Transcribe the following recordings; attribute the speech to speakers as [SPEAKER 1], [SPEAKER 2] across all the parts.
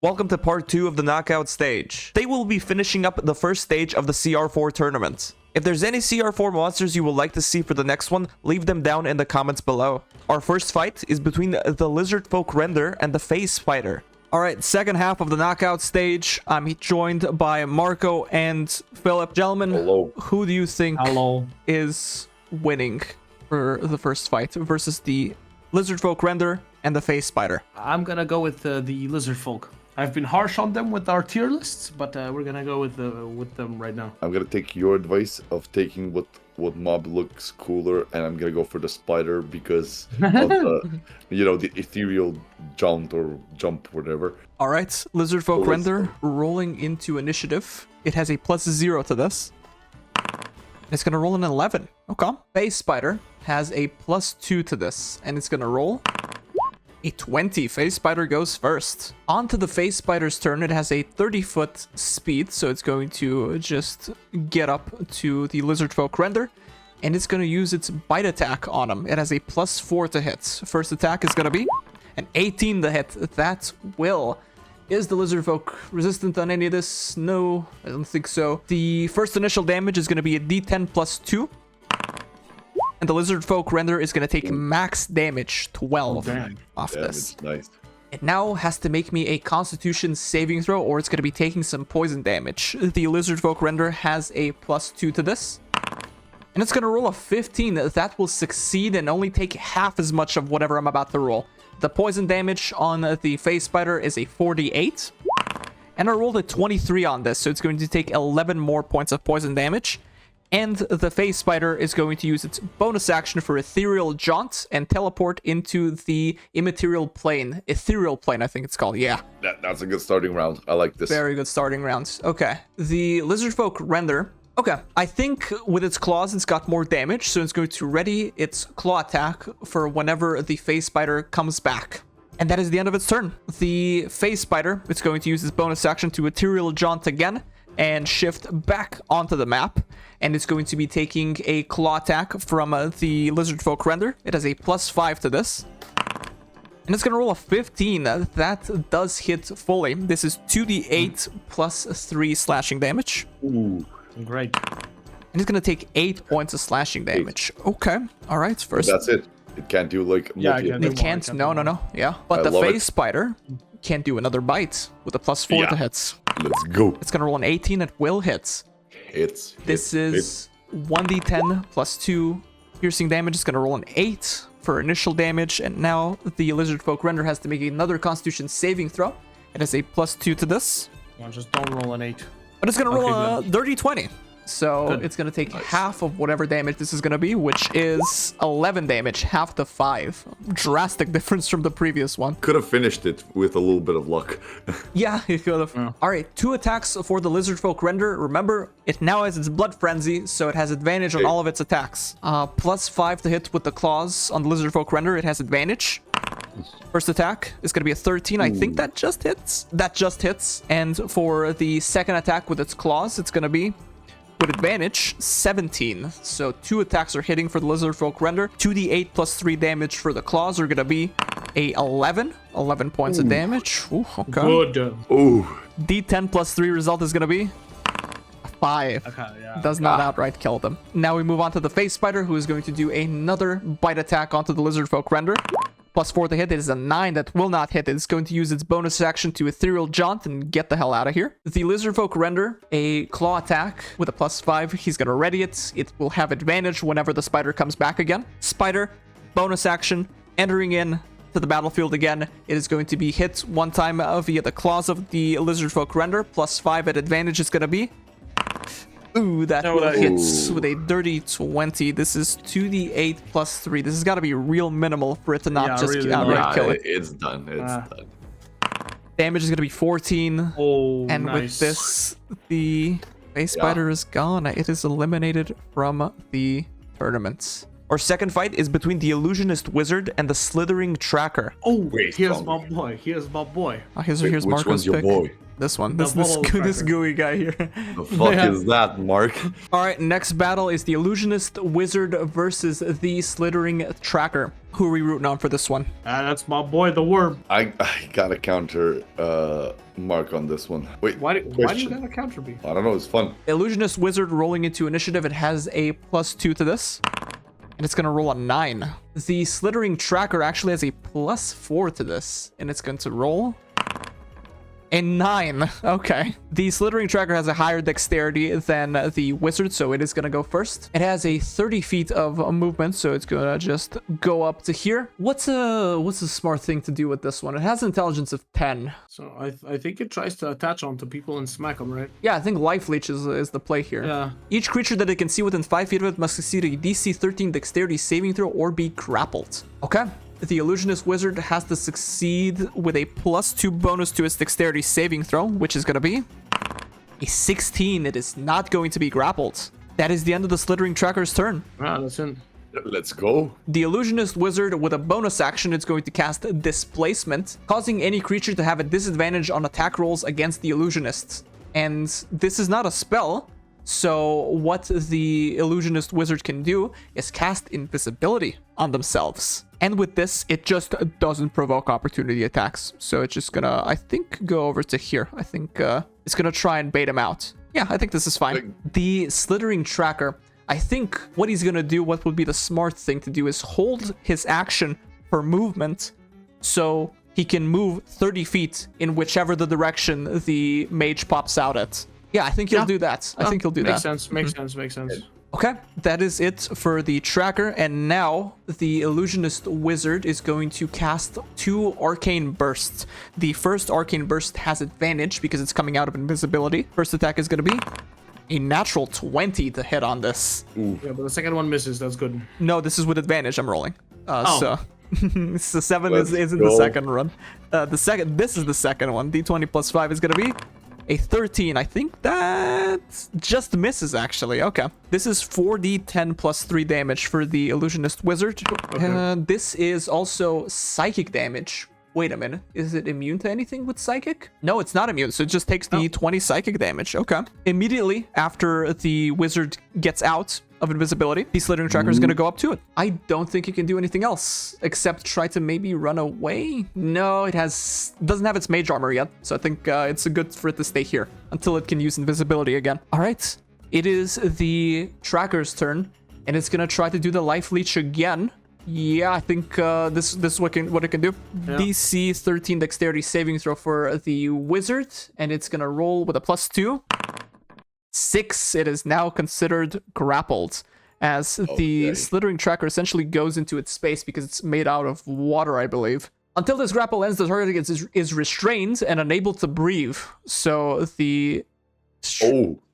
[SPEAKER 1] Welcome to part 2 of the knockout stage. They will be finishing up the first stage of the CR4 tournament. If there's any CR4 monsters you would like to see for the next one, leave them down in the comments below. Our first fight is between the Lizardfolk Render and the Face Spider. Alright, second half of the knockout stage. I'm joined by Marco and Philip. Gentlemen,
[SPEAKER 2] Hello.
[SPEAKER 1] who do you think is winning for the first fight versus the Lizardfolk Render and the Face Spider?
[SPEAKER 3] I'm gonna go with the Lizardfolk. I've been harsh on them with our tier lists, but we're gonna go with them right now.
[SPEAKER 2] I'm gonna take your advice of taking what mob looks cooler, and I'm gonna go for the spider because of the, the ethereal jump, whatever.
[SPEAKER 1] All right, Lizardfolk Render rolling into initiative. It has a +0 to this. It's gonna roll an 11. Okay. Face Spider has a +2 to this, and it's gonna roll a 20. Face Spider goes first. On to the Face Spider's turn. It has a 30-foot speed, so it's going to just get up to the Lizardfolk Render, and it's going to use its bite attack on him. It has a +4 to hit. First attack is going to be an 18 to hit. That will. Is the Lizardfolk resistant on any of this? No, I don't think so. The first initial damage is going to be a D10 +2. And the Lizardfolk Render is going to take max damage, 12 off this.
[SPEAKER 2] Nice.
[SPEAKER 1] It now has to make me a Constitution saving throw, or it's going to be taking some poison damage. The Lizardfolk Render has a +2 to this. And it's going to roll a 15. That will succeed and only take half as much of whatever I'm about to roll. The poison damage on the Face Spider is a 48. And I rolled a 23 on this, so it's going to take 11 more points of poison damage. And the Face Spider is going to use its bonus action for Ethereal Jaunt and teleport into the Immaterial Plane. Ethereal Plane, I think it's called, yeah.
[SPEAKER 2] That's a good starting round. I like this.
[SPEAKER 1] Very good starting round. Okay, the Lizardfolk Render. Okay, I think with its claws, it's got more damage, so it's going to ready its claw attack for whenever the Face Spider comes back. And that is the end of its turn. The Face Spider is going to use its bonus action to Ethereal Jaunt again and shift back onto the map. And it's going to be taking a claw attack from the Lizardfolk Render. It has a +5 to this. And it's going to roll a 15. That does hit fully. This is 2d8 +3 slashing damage.
[SPEAKER 2] Ooh.
[SPEAKER 3] Great.
[SPEAKER 1] And it's going to take 8 points of slashing damage. Okay. All right. First.
[SPEAKER 2] And that's it. It can't do like multi.
[SPEAKER 1] It can't. No. Yeah. But the Face Spider can't do another bite with a +4 to hits.
[SPEAKER 2] Let's go.
[SPEAKER 1] It's going to roll an 18. It will hit. This is 1d10 +2 piercing damage. It's going to roll an 8 for initial damage. And now the Lizardfolk Render has to make another Constitution saving throw. It has a +2 to this.
[SPEAKER 3] Well, just don't roll an 8.
[SPEAKER 1] But it's going to roll a dirty 20. So it's going to take half of whatever damage this is going to be, which is 11 damage, half to 5. Drastic difference from the previous one.
[SPEAKER 2] Could have finished it with a little bit of luck.
[SPEAKER 1] Yeah, you could have. Yeah. All right, 2 attacks for the Lizardfolk Render. Remember, it now has its Blood Frenzy, so it has advantage on all of its attacks. +5 to hit with the claws on the Lizardfolk Render. It has advantage. First attack is going to be a 13. I think that just hits. That just hits. And for the second attack with its claws, it's going to be with advantage 17. So 2 attacks are hitting for the Lizardfolk Render. 2d8 +3 damage for the claws are going to be a 11 points of damage. Ooh, okay.
[SPEAKER 3] Good.
[SPEAKER 2] Ooh.
[SPEAKER 1] D10 +3 result is going to be a 5.
[SPEAKER 3] Okay, yeah.
[SPEAKER 1] Does not outright kill them. Now we move on to the Face Spider, who is going to do another bite attack onto the Lizardfolk Render. +4 to hit. It is a 9 that will not hit. It's going to use its bonus action to Ethereal Jaunt and get the hell out of here. The Lizardfolk Render, a claw attack with a +5. He's going to ready it. It will have advantage whenever the spider comes back again. Spider, bonus action, entering in to the battlefield again. It is going to be hit one time via the claws of the Lizardfolk Render. +5 at advantage is going to be. Ooh, that hits with a dirty 20. This is 2d8 +3. This has got to be real minimal for it to not just outright kill it.
[SPEAKER 2] It's done. It's done.
[SPEAKER 1] Damage is going to be 14.
[SPEAKER 3] Oh,
[SPEAKER 1] and
[SPEAKER 3] nice.
[SPEAKER 1] with this, the Face Spider is gone. It is eliminated from the tournament. Our second fight is between the Illusionist Wizard and the Slithering Tracker.
[SPEAKER 3] Oh,
[SPEAKER 2] Very
[SPEAKER 3] here's
[SPEAKER 2] strong.
[SPEAKER 3] my boy. Here's my boy.
[SPEAKER 1] Oh, here's
[SPEAKER 2] Wait,
[SPEAKER 1] here's
[SPEAKER 2] which
[SPEAKER 1] Marco's
[SPEAKER 2] one's your
[SPEAKER 1] pick.
[SPEAKER 2] boy?
[SPEAKER 1] This one.
[SPEAKER 3] The
[SPEAKER 1] This
[SPEAKER 3] bottle
[SPEAKER 1] this
[SPEAKER 3] tracker.
[SPEAKER 1] gooey guy here.
[SPEAKER 2] The fuck
[SPEAKER 3] Yeah.
[SPEAKER 2] is that, Mark?
[SPEAKER 1] All right, next battle is the Illusionist Wizard versus the Slithering Tracker. Who are we rooting on for this one?
[SPEAKER 3] That's my boy, the worm.
[SPEAKER 2] I gotta counter Mark on this one. Wait,
[SPEAKER 3] Why do you
[SPEAKER 2] question.
[SPEAKER 3] gotta counter me?
[SPEAKER 2] I don't know, it's fun.
[SPEAKER 1] Illusionist Wizard rolling into initiative. It has a +2 to this. And it's going to roll a 9. The Slithering Tracker actually has a +4 to this. And it's going to roll a 9. Okay. The Slithering Tracker has a higher dexterity than the Wizard, so it is going to go first. It has a 30 feet of movement, so it's going to just go up to here. What's a smart thing to do with this one? It has intelligence of 10.
[SPEAKER 3] So I think it tries to attach onto people and smack them, right?
[SPEAKER 1] Yeah, I think Life Leech is the play here.
[SPEAKER 3] Yeah.
[SPEAKER 1] Each creature that it can see within 5 feet of it must succeed a DC 13 dexterity saving throw or be grappled. Okay. The Illusionist Wizard has to succeed with a +2 bonus to its dexterity saving throw, which is going to be a 16. It is not going to be grappled. That is the end of the Slithering Tracker's turn.
[SPEAKER 3] Ah, that's it.
[SPEAKER 2] Let's go.
[SPEAKER 1] The Illusionist Wizard, with a bonus action, it's going to cast Displacement, causing any creature to have a disadvantage on attack rolls against the Illusionist. And this is not a spell, so what the Illusionist Wizard can do is cast invisibility on themselves. And with this, it just doesn't provoke opportunity attacks. So it's just gonna, I think, go over to here. I think it's gonna try and bait him out. Yeah, I think this is fine. The Slithering Tracker, I think what he's gonna do, what would be the smart thing to do, is hold his action for movement so he can move 30 feet in whichever the direction the mage pops out at. Yeah, I think he'll do that. I think he'll do
[SPEAKER 3] Makes
[SPEAKER 1] that.
[SPEAKER 3] sense. Makes sense. Makes sense.
[SPEAKER 1] Okay, that is it for the tracker, and now the Illusionist Wizard is going to cast 2 Arcane Bursts. The first Arcane Burst has advantage because it's coming out of invisibility. First attack is going to be a natural 20 to hit on this.
[SPEAKER 3] Yeah, but the second one misses. That's good.
[SPEAKER 1] No, this is with advantage I'm rolling. So so 7
[SPEAKER 2] Let's
[SPEAKER 1] is in the
[SPEAKER 2] go.
[SPEAKER 1] second run. This is the second one. D20 plus 5 is going to be a 13. I think that just misses, actually. Okay. This is 4d10 plus 3 damage for the Illusionist Wizard. This is also psychic damage. Wait a minute. Is it immune to anything with psychic? No, it's not immune. So it just takes the 20 psychic damage. Okay. Immediately after the wizard gets out of invisibility, the Slithering Tracker is going to go up to it. I don't think it can do anything else except try to maybe run away. No, it doesn't have its mage armor yet. So I think it's good for it to stay here until it can use invisibility again. All right. It is the Tracker's turn, and it's going to try to do the Life Leech again. Yeah, I think this is what it can do.
[SPEAKER 3] Yeah.
[SPEAKER 1] DC 13 dexterity saving throw for the wizard, and it's gonna roll with a +2. 6. It is now considered grappled, as the Slithering Tracker essentially goes into its space because it's made out of water, I believe. Until this grapple ends, the target is restrained and unable to breathe. So the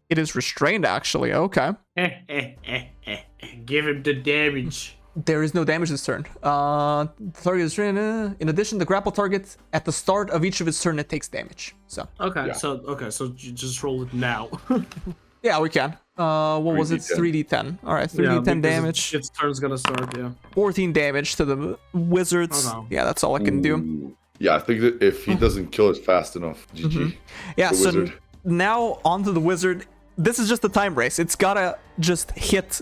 [SPEAKER 1] it is restrained, actually. Okay.
[SPEAKER 3] Give him the damage.
[SPEAKER 1] There is no damage this turn. The target is restrained. In addition, the grapple target at the start of each of its turn, it takes damage. So
[SPEAKER 3] Okay, so you just roll it now.
[SPEAKER 1] yeah, we can. What was it? 3d10. All right, 3d10 damage.
[SPEAKER 3] Its turn's gonna start. Yeah.
[SPEAKER 1] 14 damage to the wizards.
[SPEAKER 3] Oh, no.
[SPEAKER 1] Yeah, that's all I can do.
[SPEAKER 2] Yeah, I think that if he doesn't kill it fast enough, GG.
[SPEAKER 1] Yeah,
[SPEAKER 2] The
[SPEAKER 1] so
[SPEAKER 2] wizard.
[SPEAKER 1] now onto the wizard. This is just a time race. It's gotta just hit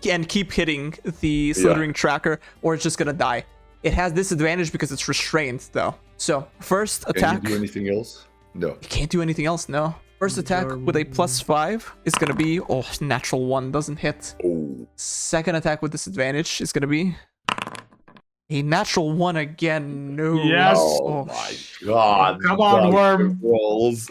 [SPEAKER 1] and keep hitting the Slithering Tracker, or it's just gonna die. It has disadvantage because it's restrained, though. So first attack.
[SPEAKER 2] Can you do anything else? No.
[SPEAKER 1] You can't do anything else, no. First attack with a +5 is gonna be natural 1, doesn't hit.
[SPEAKER 2] Oh.
[SPEAKER 1] Second attack with disadvantage is gonna be a natural 1 again. No.
[SPEAKER 3] Yes.
[SPEAKER 2] Oh my god.
[SPEAKER 3] Come on,
[SPEAKER 2] God,
[SPEAKER 3] worm.
[SPEAKER 2] Rolls.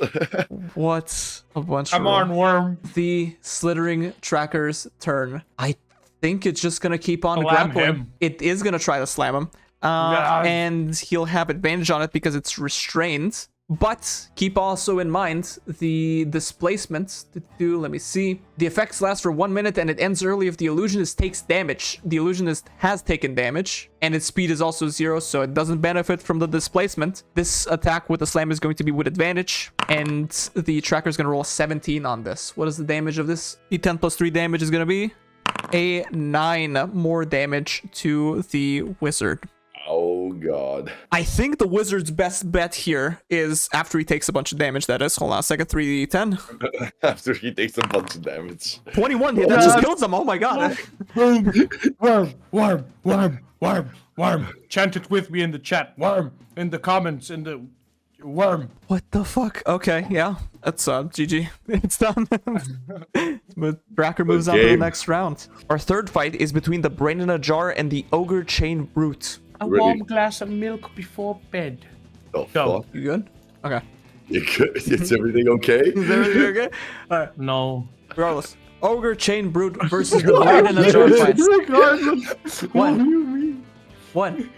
[SPEAKER 1] What a bunch
[SPEAKER 3] Come
[SPEAKER 1] of
[SPEAKER 3] on, worm.
[SPEAKER 1] the Slithering Tracker's turn. I think it's just gonna keep on
[SPEAKER 3] Slam
[SPEAKER 1] grappling.
[SPEAKER 3] him.
[SPEAKER 1] It is gonna try to slam him. And he'll have advantage on it because it's restrained. But keep also in mind the displacement. Let me see. The effects last for 1 minute and it ends early if the illusionist takes damage. The illusionist has taken damage and its speed is also 0, so it doesn't benefit from the displacement. This attack with the slam is going to be with advantage, and the tracker is going to roll 17 on this. What is the damage of this? D10 plus 3 damage is going to be a 9 more damage to the wizard.
[SPEAKER 2] Oh god.
[SPEAKER 1] I think the wizard's best bet here is after he takes a bunch of damage, that is. Hold on a second, 3d10.
[SPEAKER 2] After he takes a bunch of damage.
[SPEAKER 1] 21, that just kills him. Oh my god.
[SPEAKER 3] Worm. Chant it with me in the chat. Worm. In the comments, in the... Worm.
[SPEAKER 1] What the fuck? Okay, yeah. That's GG. It's done. But Bracker moves on to the
[SPEAKER 2] game.
[SPEAKER 1] next round. Our third fight is between the Brain in a Jar and the Ogre Chain Brute.
[SPEAKER 3] A
[SPEAKER 2] Ready.
[SPEAKER 3] warm glass of milk before bed.
[SPEAKER 2] Oh,
[SPEAKER 3] Go.
[SPEAKER 2] fuck.
[SPEAKER 1] You good? Okay.
[SPEAKER 2] You good? Is everything okay?
[SPEAKER 1] Is everything okay? Alright.
[SPEAKER 3] No.
[SPEAKER 1] Regardless. Ogre Chain Brute versus the Brain in a Jar fights.
[SPEAKER 3] Regardless. What
[SPEAKER 1] One.
[SPEAKER 3] do you mean?
[SPEAKER 1] One.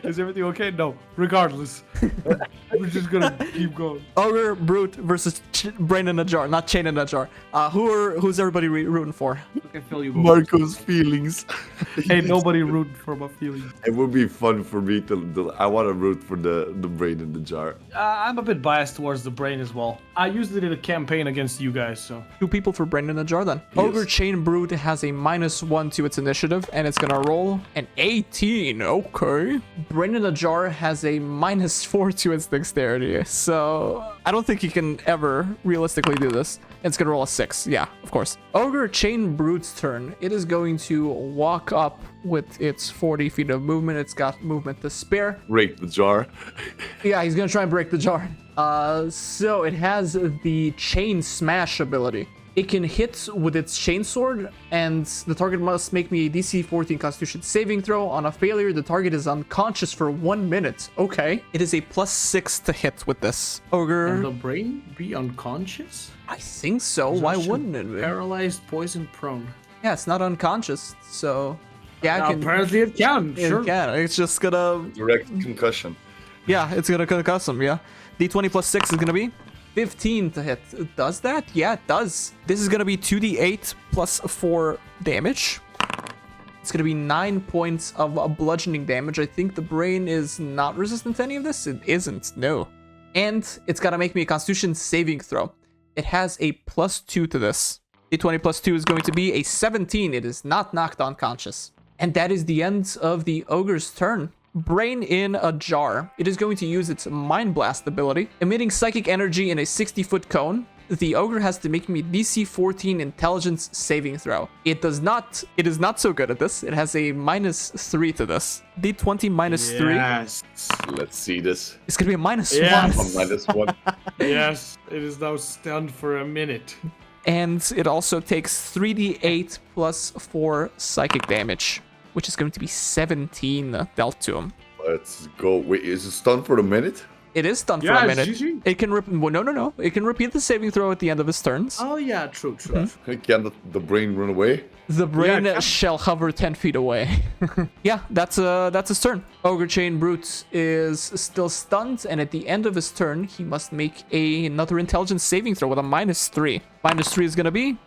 [SPEAKER 3] Is everything okay? No. Regardless. We're just gonna keep going.
[SPEAKER 1] Ogre Brute versus Brain in a Jar, not Chain in a Jar. Who's everybody rooting for?
[SPEAKER 3] Okay, Phil, you go.
[SPEAKER 2] Marco's feelings.
[SPEAKER 3] Ain't nobody rooting for my feelings.
[SPEAKER 2] It would be fun for me to. I want to root for the brain in the jar.
[SPEAKER 3] I'm a bit biased towards the brain as well. I used it in a campaign against you guys, so.
[SPEAKER 1] 2 people for Brain in a Jar then.
[SPEAKER 2] Yes.
[SPEAKER 1] Ogre Chain Brute has a -1 to its initiative, and it's gonna roll an 18. Okay. Brain in a Jar has a -4 to its dexterity, so I don't think he can ever realistically do this. It's gonna roll a 6. Yeah, of course. Ogre Chain Brute's turn. It is going to walk up with its 40 feet of movement. It's got movement to spare.
[SPEAKER 2] Break the jar.
[SPEAKER 1] Yeah, he's gonna try and break the jar. So it has the Chain Smash ability. It can hit with its chainsword, and the target must make me a DC 14 Constitution saving throw. On a failure, the target is unconscious for 1 minute. Okay. It is a +6 to hit with this.
[SPEAKER 3] And
[SPEAKER 1] Ogre.
[SPEAKER 3] the brain be unconscious?
[SPEAKER 1] I think so. Why wouldn't it be?
[SPEAKER 3] Paralyzed, poison, prone.
[SPEAKER 1] Yeah, it's not unconscious, so yeah, I can.
[SPEAKER 3] Apparently it can.
[SPEAKER 1] It
[SPEAKER 3] Sure.
[SPEAKER 1] can. It's just gonna.
[SPEAKER 2] Direct concussion.
[SPEAKER 1] Yeah, it's gonna concuss him. Yeah. D20 +6 is gonna be 15 to hit. Does that? Yeah, it does. This is gonna be 2d8 +4 damage. It's gonna be 9 points of bludgeoning damage. I think the brain is not resistant to any of this. It isn't. No. And it's gotta make me a Constitution saving throw. It has a +2 to this. D20 +2 is going to be a 17. It is not knocked unconscious. And that is the end of the Ogre's turn. Brain in a Jar. It is going to use its Mind Blast ability, emitting psychic energy in a 60-foot cone. The Ogre has to make me DC 14 Intelligence saving throw. It does not. It is not so good at this. It has a -3 to this. D20 -3.
[SPEAKER 3] Yes.
[SPEAKER 2] Let's see this.
[SPEAKER 1] It's gonna be a -1.
[SPEAKER 3] Yes.
[SPEAKER 2] A -1.
[SPEAKER 3] Yes. It is now stunned for a minute.
[SPEAKER 1] And it also takes 3d8 +4 psychic damage, which is going to be 17 dealt to him.
[SPEAKER 2] Let's go. Wait, is it stunned for a minute?
[SPEAKER 1] It is stunned for
[SPEAKER 3] Yeah,
[SPEAKER 1] a minute.
[SPEAKER 3] GG.
[SPEAKER 1] It can no. It can repeat the saving throw at the end of his turns.
[SPEAKER 3] Oh yeah, true.
[SPEAKER 2] Can the brain run away?
[SPEAKER 1] The brain
[SPEAKER 3] Yeah,
[SPEAKER 1] shall hover 10 feet away. Yeah, that's his turn. Ogre Chain Brute is still stunned, and at the end of his turn, he must make another intelligence saving throw with a -3. -3 is gonna be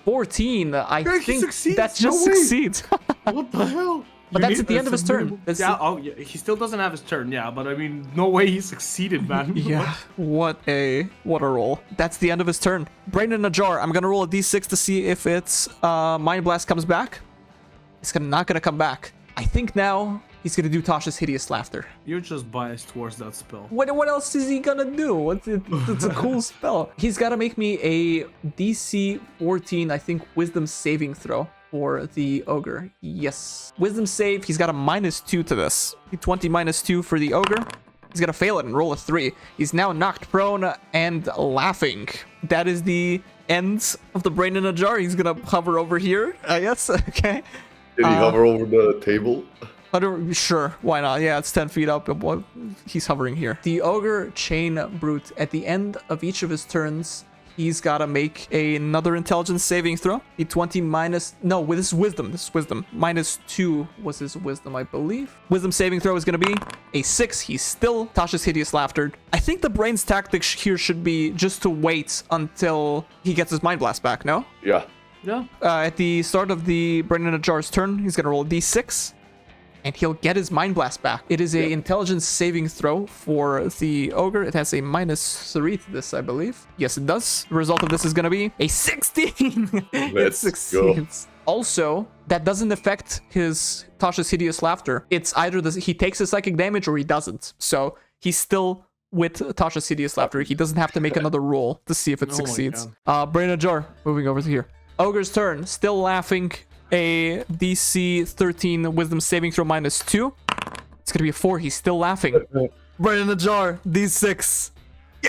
[SPEAKER 1] 14. I
[SPEAKER 3] Yeah, he
[SPEAKER 1] think
[SPEAKER 3] succeeds.
[SPEAKER 1] that
[SPEAKER 3] No
[SPEAKER 1] just
[SPEAKER 3] way.
[SPEAKER 1] succeeds.
[SPEAKER 3] What the hell?
[SPEAKER 1] But that's at the end of his turn. That's
[SPEAKER 3] Yeah. Oh yeah. He still doesn't have his turn. Yeah. But I mean, no way he succeeded, man.
[SPEAKER 1] Yeah, what a roll. That's the end of his turn. Brain in a Jar. I'm gonna roll a d6 to see if its Mind Blast comes back. It's not gonna come back. I think now he's gonna do Tasha's Hideous Laughter.
[SPEAKER 3] You're just biased towards that spell.
[SPEAKER 1] What else is he gonna do? It's a cool spell. He's gotta make me a DC 14, I think, Wisdom saving throw for the Ogre. Yes. Wisdom save, he's got a -2 to this. 20 -2 for the Ogre. He's gonna fail it and roll a 3. He's now knocked prone and laughing. That is the end of the Brain in a Jar. He's gonna hover over here, I guess. Okay.
[SPEAKER 2] Did he hover over the table?
[SPEAKER 1] Sure, why not? Yeah, it's 10 feet up. He's hovering here. The Ogre Chain Brute, at the end of each of his turns, he's got to make another intelligence saving throw. D20 minus... No, with his wisdom. This is wisdom. -2 was his wisdom, I believe. Wisdom saving throw is going to be a 6. He's still Tasha's Hideous Laughter. I think the brain's tactics here should be just to wait until he gets his Mind Blast back, no?
[SPEAKER 2] Yeah.
[SPEAKER 3] Yeah.
[SPEAKER 1] At the start of the Brain in a Jar's turn, he's going to roll a D6. And he'll get his Mind Blast back. It is a intelligence saving throw for the Ogre. It has a -3 to this, I believe. Yes, it does. The result of this is going to be a 16. It
[SPEAKER 2] Let's
[SPEAKER 1] succeeds. Also, that doesn't affect his Tasha's Hideous Laughter. It's either he takes a psychic damage or he doesn't. So he's still with Tasha's Hideous Laughter. He doesn't have to make another roll to see if it succeeds. Brain Ajar, moving over to here. Ogre's turn, still laughing. A DC 13 Wisdom saving throw -2. It's gonna be a 4. He's still laughing. Brain Ajar, D6.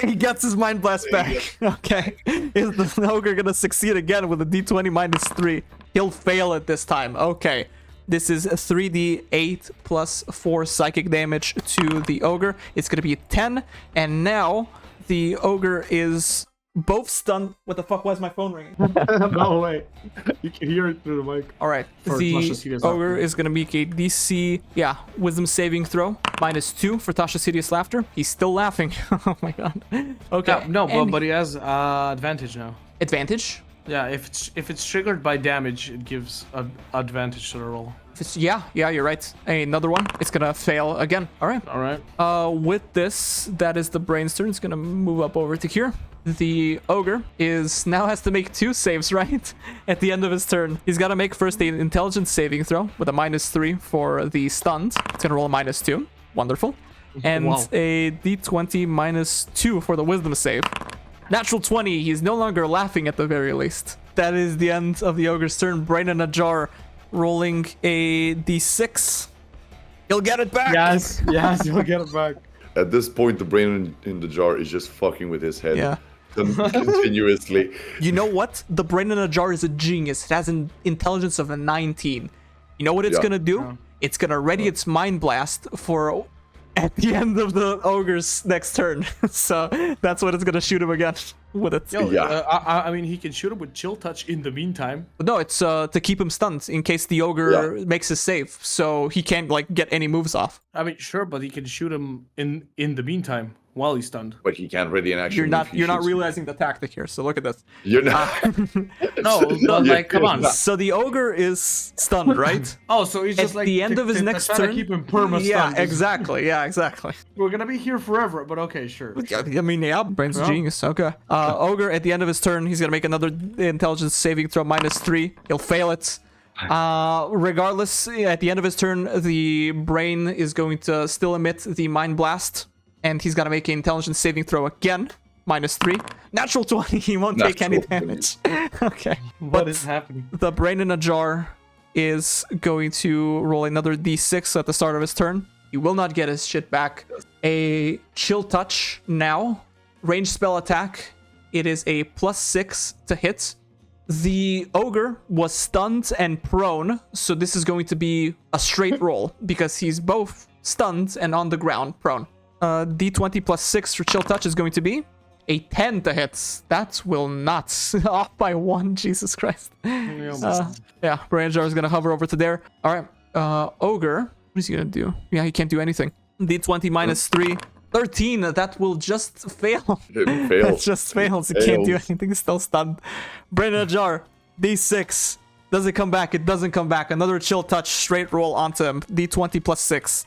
[SPEAKER 1] He gets his Mind Blast back. Okay. Is the Ogre gonna succeed again with a D20 -3? He'll fail it this time. Okay. This is 3d8 plus 4 psychic damage to the Ogre. It's gonna be a 10. And now the Ogre is both stunned. What the fuck? Why is my phone ringing?
[SPEAKER 3] No way. You can hear it through the mic.
[SPEAKER 1] All right. The Ogre is going to make a DC, Wisdom saving throw. -2 for Tasha's Hideous Laughter. He's still laughing. Oh my god. Okay.
[SPEAKER 3] Yeah, no, but he has advantage now.
[SPEAKER 1] Advantage?
[SPEAKER 3] Yeah, if it's triggered by damage, it gives advantage to the roll.
[SPEAKER 1] Yeah, you're right. Another one. It's gonna fail again. All right. With this, that is the Brain's turn. It's gonna move up over to here. The Ogre now has to make 2 saves, right? At the end of his turn. He's got to make first an Intelligence saving throw with a -3 for the stunned. It's going to roll a -2. Wonderful. And a D20 -2 for the Wisdom save. Natural 20. He's no longer laughing at the very least. That is the end of the Ogre's turn. Brain in a jar, rolling a D6. He'll get it back.
[SPEAKER 3] Yes, he'll get it back.
[SPEAKER 2] At this point, the brain in the jar is just fucking with his head.
[SPEAKER 1] Yeah.
[SPEAKER 2] Continuously.
[SPEAKER 1] You know what? The brain in a jar is a genius. It has an intelligence of a 19. You know what it's gonna do?
[SPEAKER 3] Yeah.
[SPEAKER 1] It's gonna ready its Mind Blast for at the end of the Ogre's next turn. So that's what it's gonna shoot him again with it.
[SPEAKER 3] I mean, he can shoot him with Chill Touch in the meantime.
[SPEAKER 1] No, it's to keep him stunned in case the Ogre makes a save, so he can't like get any moves off.
[SPEAKER 3] I mean, sure, but he can shoot him in the meantime while he's stunned.
[SPEAKER 2] But he can't ready an action.
[SPEAKER 1] You're not realizing the tactic here. So look at this.
[SPEAKER 2] You're not.
[SPEAKER 3] No, but like, come on.
[SPEAKER 1] So the Ogre is stunned, right?
[SPEAKER 3] Oh, so he's just
[SPEAKER 1] at the end of his next turn.
[SPEAKER 3] To keep him perma-stunned.
[SPEAKER 1] Yeah, exactly.
[SPEAKER 3] We're gonna be here forever, but okay, sure.
[SPEAKER 1] I mean, Brain's a genius. Okay. Ogre at the end of his turn, he's gonna make another Intelligence saving throw -3. He'll fail it. Regardless, at the end of his turn, the Brain is going to still emit the Mind Blast, and he's gonna make an Intelligence saving throw again, -3. Natural 20. He won't take any damage. Okay.
[SPEAKER 3] What is happening?
[SPEAKER 1] The Brain in a jar is going to roll another D6 at the start of his turn. He will not get his shit back. A Chill Touch now. Ranged spell attack. It is a +6 to hit. The Ogre was stunned and prone, so this is going to be a straight roll because he's both stunned and on the ground, prone. D20 +6 for Chill Touch is going to be a 10 to hit. That will not. Off by 1, Jesus Christ. Brain Jar is going to hover over to there. All right, Ogre, what is he going to do? Yeah, he can't do anything. D20 -3. 13, that will just fail.
[SPEAKER 2] It fails.
[SPEAKER 1] It just fails. It can't do anything. It's still stunned. Brain in a jar. D6. Does it come back? It doesn't come back. Another Chill Touch. Straight roll onto him. D20 +6.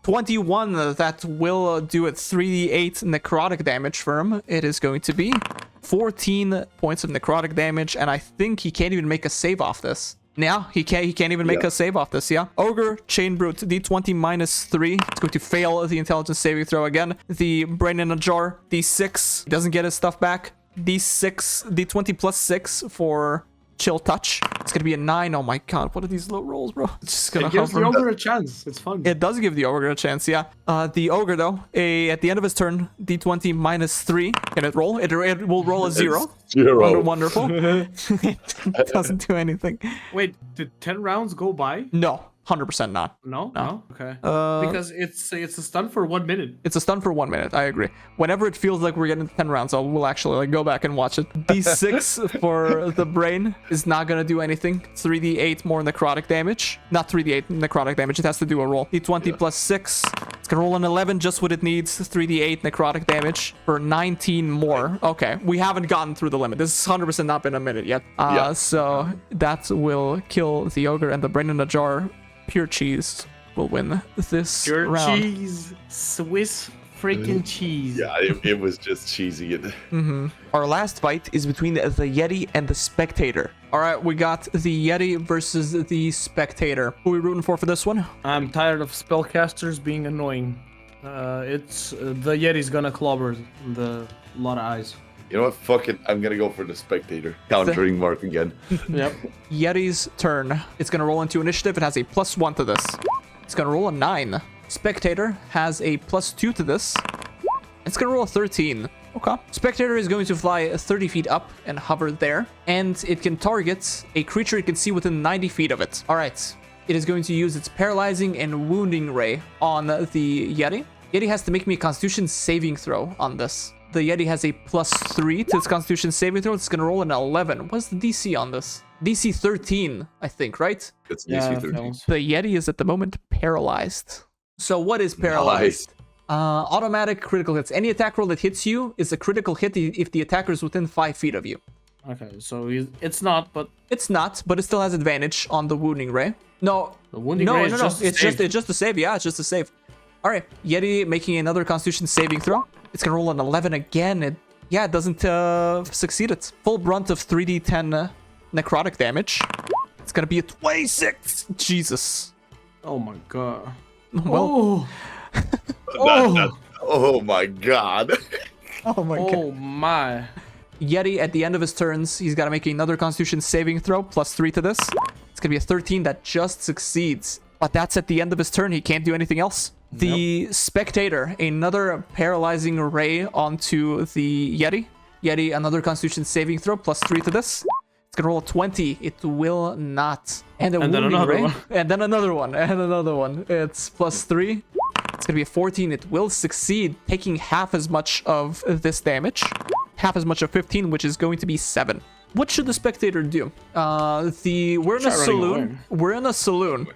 [SPEAKER 1] 21. That will do it. 3d8 necrotic damage for him. It is going to be 14 points of necrotic damage, and I think he can't even make a save off this. Yeah, he can't even make a save off this, Ogre, Chain Brute, D20 -3. It's going to fail the Intelligence saving throw again. The Brain in a jar, D6. He doesn't get his stuff back. D6, D20 +6 for Chill Touch. It's going to be a 9. Oh my god, what are these low rolls, bro? It's just going to
[SPEAKER 3] gives the Ogre a chance. It's fun.
[SPEAKER 1] It does give the Ogre a chance, the Ogre, though, at the end of his turn, D20 -3. Can it roll? It will roll a 0.
[SPEAKER 2] 0.
[SPEAKER 1] Wonderful. It doesn't do anything.
[SPEAKER 3] Wait, did 10 rounds go by?
[SPEAKER 1] No. 100% not.
[SPEAKER 3] No? Okay. Because it's a stun for 1 minute.
[SPEAKER 1] It's a stun for 1 minute. I agree. Whenever it feels like we're getting 10 rounds, we'll actually go back and watch it. D6 for the Brain is not gonna do anything. 3d8 more necrotic damage. Not 3d8 necrotic damage. It has to do a roll. D20 +6. It's gonna roll an 11, just what it needs. 3d8 necrotic damage for 19 more. Okay, we haven't gotten through the limit. This has 100% not been a minute yet. So that will kill the Ogre, and the Brain in a jar. Pure cheese will win this
[SPEAKER 3] Pure
[SPEAKER 1] round.
[SPEAKER 3] cheese, Swiss freaking cheese.
[SPEAKER 2] Yeah, it was just cheesy.
[SPEAKER 4] Our last fight is between the Yeti and the Spectator.
[SPEAKER 1] All right, we got the Yeti versus the Spectator. Who are we rooting for this one?
[SPEAKER 3] I'm tired of spellcasters being annoying. It's the Yeti's gonna clobber the lot of eyes.
[SPEAKER 2] You know what? Fuck it. I'm gonna go for the Spectator. Countering Mark again.
[SPEAKER 3] Yep.
[SPEAKER 1] Yeti's turn. It's going to roll into initiative. It has a +1 to this. It's going to roll a 9. Spectator has a +2 to this. It's going to roll a 13. Okay. Spectator is going to fly 30 feet up and hover there. And it can target a creature it can see within 90 feet of it. All right. It is going to use its paralyzing and wounding ray on the Yeti. Yeti has to make me a Constitution saving throw on this. The Yeti has a +3 to its Constitution saving throw. It's going to roll an 11. What's the DC on this? DC 13, I think, right?
[SPEAKER 2] It's
[SPEAKER 3] Yeah,
[SPEAKER 2] DC 13.
[SPEAKER 3] fails.
[SPEAKER 1] The Yeti is at the moment paralyzed. So what is paralyzed? Automatic critical hits. Any attack roll that hits you is a critical hit if the attacker is within 5 feet of you.
[SPEAKER 3] Okay, so it's not, but
[SPEAKER 1] It's not, but it still has advantage on the wounding ray. No,
[SPEAKER 3] the wounding
[SPEAKER 1] no,
[SPEAKER 3] ray
[SPEAKER 1] no,
[SPEAKER 3] is
[SPEAKER 1] no.
[SPEAKER 3] just a
[SPEAKER 1] It's
[SPEAKER 3] save.
[SPEAKER 1] just a save. Yeah, it's just a save. All right, Yeti making another Constitution saving throw. It's gonna roll an 11 again. It doesn't succeed. It's full brunt of 3d10 necrotic damage. It's gonna be a 26. Jesus.
[SPEAKER 3] Oh my god.
[SPEAKER 1] Well.
[SPEAKER 2] Oh my god.
[SPEAKER 1] Oh my god.
[SPEAKER 3] Oh my.
[SPEAKER 1] Yeti, at the end of his turns, he's got to make another Constitution saving throw, +3 to this. It's going to be a 13 that just succeeds. But that's at the end of his turn. He can't do anything else. The Spectator, another paralyzing ray onto the Yeti. Yeti, another Constitution saving throw, +3 to this. It's going to roll a 20. It will not. And a
[SPEAKER 3] And then
[SPEAKER 1] wounding
[SPEAKER 3] another
[SPEAKER 1] ray.
[SPEAKER 3] one.
[SPEAKER 1] And then another one. And another one. It's +3. It's going to be a 14. It will succeed, taking half as much of this damage. Half as much of 15, which is going to be 7. What should the Spectator do? We're in a
[SPEAKER 3] Try running
[SPEAKER 1] saloon.
[SPEAKER 3] away.
[SPEAKER 1] We're in a saloon.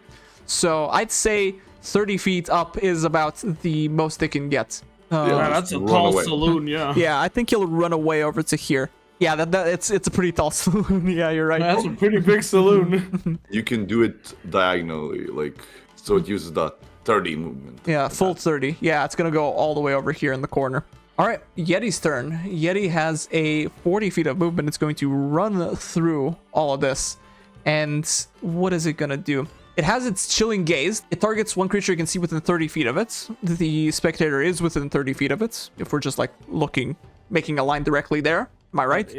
[SPEAKER 1] So I'd say 30 feet up is about the most they can get.
[SPEAKER 2] Yeah.
[SPEAKER 3] Man, that's a
[SPEAKER 2] Run
[SPEAKER 3] tall
[SPEAKER 2] away.
[SPEAKER 3] saloon, yeah.
[SPEAKER 1] Yeah, I think he'll run away over to here. Yeah, it's a pretty tall saloon. Yeah, you're right.
[SPEAKER 3] That's a pretty big saloon.
[SPEAKER 2] You can do it diagonally, like, so it uses that 30 movement.
[SPEAKER 1] Yeah, full 30. Yeah, it's going to go all the way over here in the corner. All right, Yeti's turn. Yeti has a 40 feet of movement. It's going to run through all of this. And what is it going to do? It has its chilling gaze. It targets one creature you can see within 30 feet of it. The Spectator is within 30 feet of it. If we're just like looking, making a line directly there. Am I right?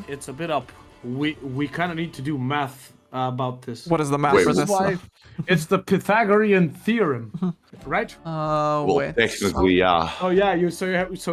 [SPEAKER 3] It's a bit up. We kind of need to do math about this.
[SPEAKER 1] What is the math
[SPEAKER 2] Wait,
[SPEAKER 1] for
[SPEAKER 2] this
[SPEAKER 1] this?
[SPEAKER 2] is
[SPEAKER 3] Why? It's the Pythagorean theorem, right?
[SPEAKER 2] Well,
[SPEAKER 1] Wait.
[SPEAKER 2] technically, yeah.
[SPEAKER 3] Oh yeah, you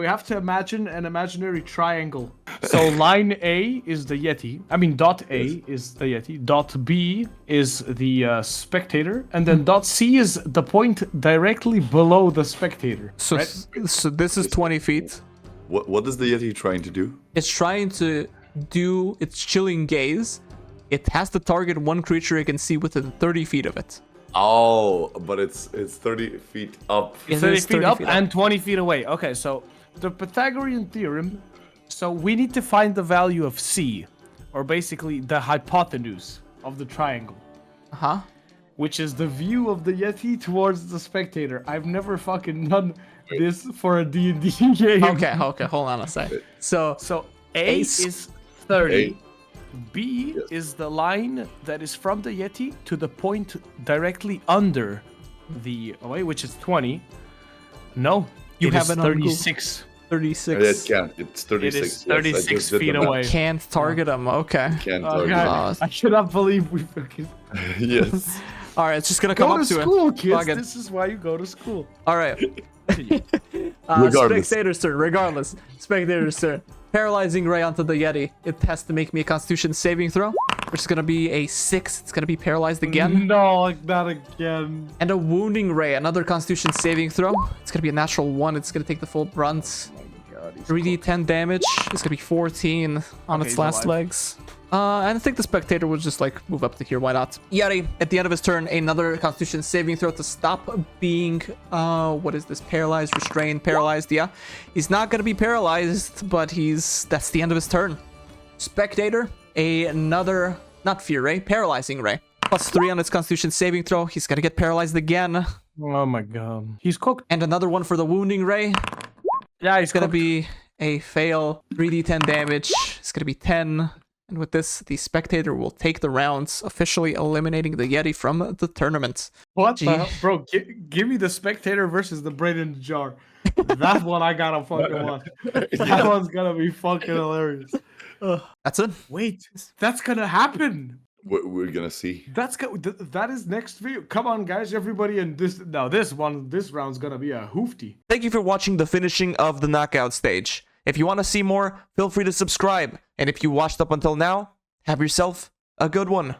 [SPEAKER 3] have to imagine an imaginary triangle. So line A is the Yeti. I mean dot A is the Yeti. Dot B is the Spectator, and then dot C is the point directly below the Spectator.
[SPEAKER 1] So,
[SPEAKER 3] right?
[SPEAKER 1] so this is 20 feet.
[SPEAKER 2] What is the Yeti trying to do?
[SPEAKER 1] It's trying to do its chilling gaze. It has to target one creature it can see within 30 feet of it.
[SPEAKER 2] Oh, but it's 30 feet up.
[SPEAKER 1] It
[SPEAKER 3] 30
[SPEAKER 1] is
[SPEAKER 3] feet up and 20 feet away. Okay, so the Pythagorean theorem. So we need to find the value of C, or basically the hypotenuse of the triangle,
[SPEAKER 1] Uh-huh.
[SPEAKER 3] which is the view of the Yeti towards the Spectator. I've never fucking done this for a D&D game.
[SPEAKER 1] Okay, hold on a sec. So
[SPEAKER 3] A
[SPEAKER 1] Ace.
[SPEAKER 3] is 30.
[SPEAKER 2] A.
[SPEAKER 3] B
[SPEAKER 2] Yes.
[SPEAKER 3] is the line that is from the Yeti to the point directly under the away, which is 20. No,
[SPEAKER 1] You
[SPEAKER 3] it
[SPEAKER 1] have
[SPEAKER 3] is
[SPEAKER 1] it on Google.
[SPEAKER 3] 36.
[SPEAKER 1] 36.
[SPEAKER 2] It can't. It's 36.
[SPEAKER 3] It is 36
[SPEAKER 2] I just did the
[SPEAKER 3] feet
[SPEAKER 2] math.
[SPEAKER 3] away.
[SPEAKER 1] Can't target him. Okay.
[SPEAKER 2] Can't
[SPEAKER 3] Oh,
[SPEAKER 2] target.
[SPEAKER 3] God.
[SPEAKER 1] Oh.
[SPEAKER 3] I cannot believe we fucking
[SPEAKER 2] Yes.
[SPEAKER 1] All right, it's just gonna come
[SPEAKER 3] go
[SPEAKER 1] up
[SPEAKER 3] to
[SPEAKER 1] to
[SPEAKER 3] school,
[SPEAKER 1] it.
[SPEAKER 3] kids.
[SPEAKER 1] Fuck it.
[SPEAKER 3] This is why you go to school.
[SPEAKER 1] All right.
[SPEAKER 2] Regardless.
[SPEAKER 1] Spectator's turn. Regardless, Spectator's turn. Paralyzing ray onto the Yeti. It has to make me a Constitution saving throw, which is gonna be a 6. It's gonna be paralyzed again.
[SPEAKER 3] No, not again.
[SPEAKER 1] And a wounding ray, another Constitution saving throw. It's gonna be a natural 1. It's gonna take the full brunt. 3d10 damage. It's gonna be 14 on
[SPEAKER 3] Okay,
[SPEAKER 1] its
[SPEAKER 3] he's
[SPEAKER 1] last
[SPEAKER 3] alive.
[SPEAKER 1] legs. And I think the Spectator would just like move up to here. Why not? Yeti, at the end of his turn, another Constitution saving throw to stop being what is this? Paralyzed, restrained, paralyzed. Yeah, he's not gonna be paralyzed, but that's the end of his turn. Spectator, another not fear ray, paralyzing ray. +3 on its Constitution saving throw. He's gonna get paralyzed again,
[SPEAKER 3] Oh my god. He's cooked.
[SPEAKER 1] and another one for the wounding ray.
[SPEAKER 3] Yeah, he's
[SPEAKER 1] It's gonna
[SPEAKER 3] cooked.
[SPEAKER 1] be a fail. 3d10 damage. It's gonna be 10. And with this, the Spectator will take the rounds, officially eliminating the Yeti from the tournament.
[SPEAKER 3] What
[SPEAKER 1] Gee.
[SPEAKER 3] the hell? Bro, give me the Spectator versus the Brain in the Jar. That one I gotta fucking watch. That one's gonna be fucking hilarious.
[SPEAKER 1] That's it.
[SPEAKER 3] Wait, that's gonna happen.
[SPEAKER 2] We're gonna see.
[SPEAKER 3] That is next video. Come on, guys, everybody, and this round's gonna be a hoofty.
[SPEAKER 1] Thank you for watching the finishing of the knockout stage. If you want to see more, feel free to subscribe. And if you watched up until now, have yourself a good one.